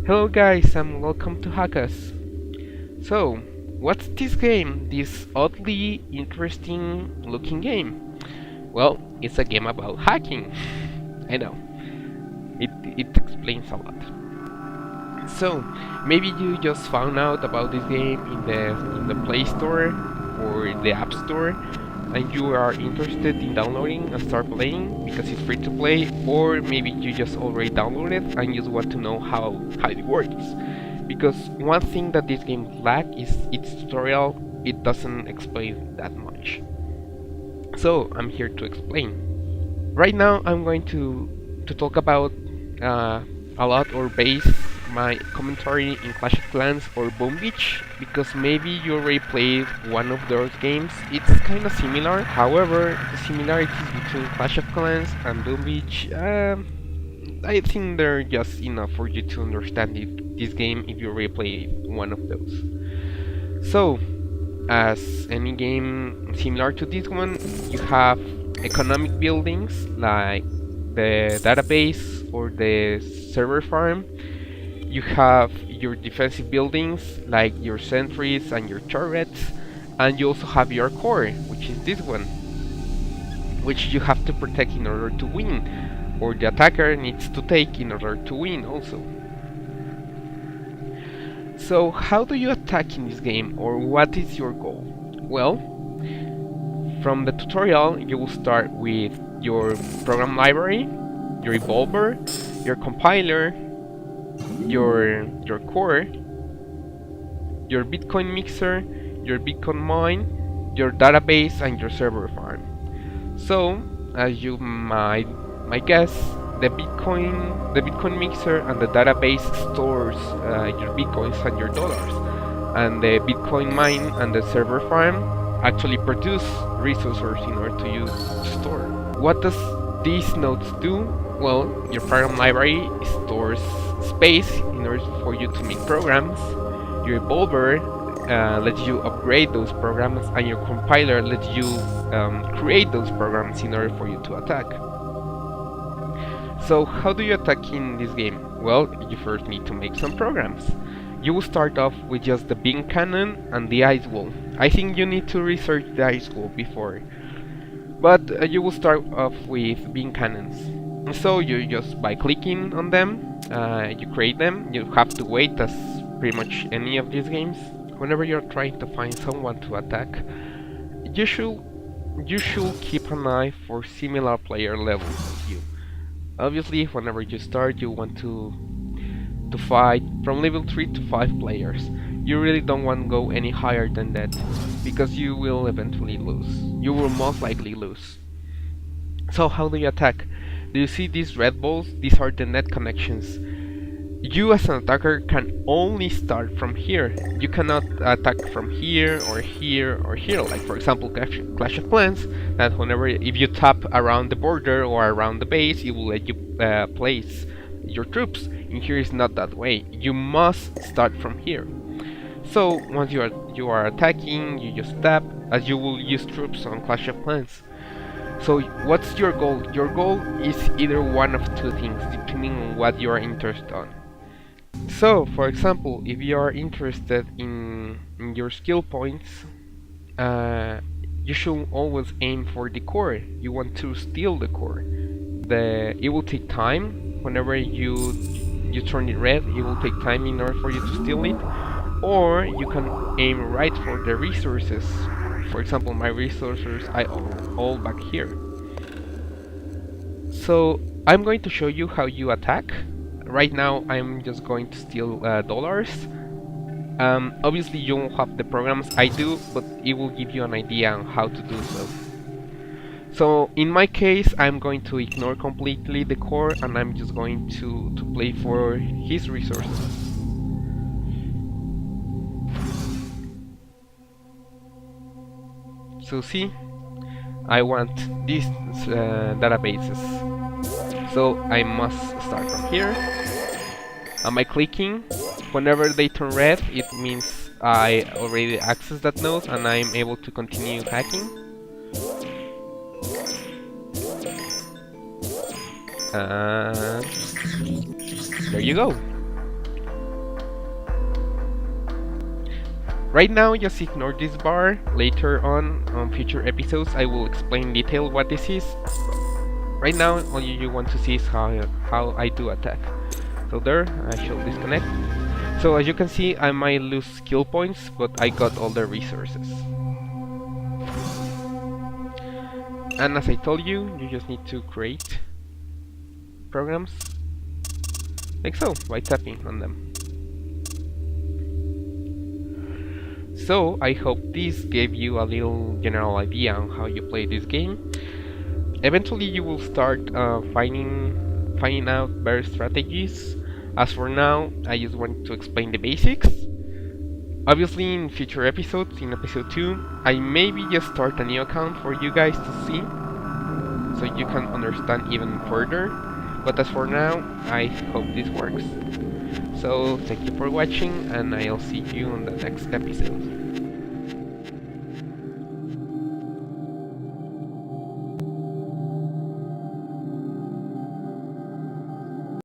Hello guys and welcome to Hackers. So, what's this game? This oddly interesting looking game? Well, it's a game about hacking. I know. It explains a lot. So, maybe you just found out about this game in the Play Store or the App Store and you are interested in downloading and start playing because it's free to play, or maybe you just already downloaded and you just want to know how it works. Because one thing that this game lacks is its tutorial. It doesn't explain that much. So I'm here to explain. Right now I'm going to talk about a lot or base my commentary in Clash of Clans or Boom Beach, because maybe you already played one of those games. It's kind of similar. However, the similarities between Clash of Clans and Boom Beach, I think they're just enough for you to understand this game if you already played one of those. So, as any game similar to this one, you have economic buildings like the database or the server farm. You have your defensive buildings like your sentries and your turrets, and you also have your core, which is this one, which you have to protect in order to win, or the attacker needs to take in order to win also. So how do you attack in this game, or what is your goal? Well, from the tutorial you will start with your program library, your evolver, your compiler, your core, your Bitcoin mixer, your Bitcoin mine, your database, and your server farm. So, as you might guess, the Bitcoin mixer and the database stores your Bitcoins and your dollars, and the Bitcoin mine and the server farm actually produce resources in order to use to store. What does these nodes do? Well, your program library stores space in order for you to make programs. Your evolver lets you upgrade those programs, and your compiler lets you create those programs in order for you to attack. So how do you attack in this game? Well, you first need to make some programs. You will start off with just the beam cannon and the ice wall. I think you need to research the ice wall before, but you will start off with beam cannons. So you just by clicking on them, you create them. You have to wait, as pretty much any of these games. Whenever you're trying to find someone to attack, you should keep an eye for similar player levels as you. Obviously, whenever you start, you want to fight from level 3 to 5 players. You really don't want to go any higher than that, because you will eventually lose. You will most likely lose. So how do you attack? Do you see these red balls? These are the net connections. You as an attacker can only start from here. You cannot attack from here or here or here, like for example Clash of Clans, that whenever if you tap around the border or around the base, it will let you place your troops. In here is not that way. You must start from here. So once you are attacking, you just tap, as you will use troops on Clash of Clans. So what's your goal? Your goal is either one of two things, depending on what you are interested on. So, for example, if you are interested in your skill points, you should always aim for the core. You want to steal the core. It will take time. Whenever you turn it red, it will take time in order for you to steal it. Or you can aim right for the resources. For example, my resources I own all back here. So I'm going to show you how you attack. Right now I'm just going to steal dollars. Obviously you won't have the programs I do, but it will give you an idea on how to do so. So in my case, I'm going to ignore completely the core, and I'm just going to play for his resources. So see, I want these databases, so I must start from here. And by clicking, whenever they turn red, it means I already accessed that node and I'm able to continue hacking. And there you go. Right now, just ignore this bar. Later on future episodes, I will explain in detail what this is. Right now, all you want to see is how I do attack. So there, I shall disconnect. So as you can see, I might lose skill points, but I got all the resources. And as I told you, you just need to create programs, like so, by tapping on them. So I hope this gave you a little general idea on how you play this game. Eventually you will start finding out better strategies. As for now, I just want to explain the basics. Obviously in future episodes, in episode 2, I maybe just start a new account for you guys to see, so you can understand even further. But as for now, I hope this works. So thank you for watching, and I'll see you on the next episode.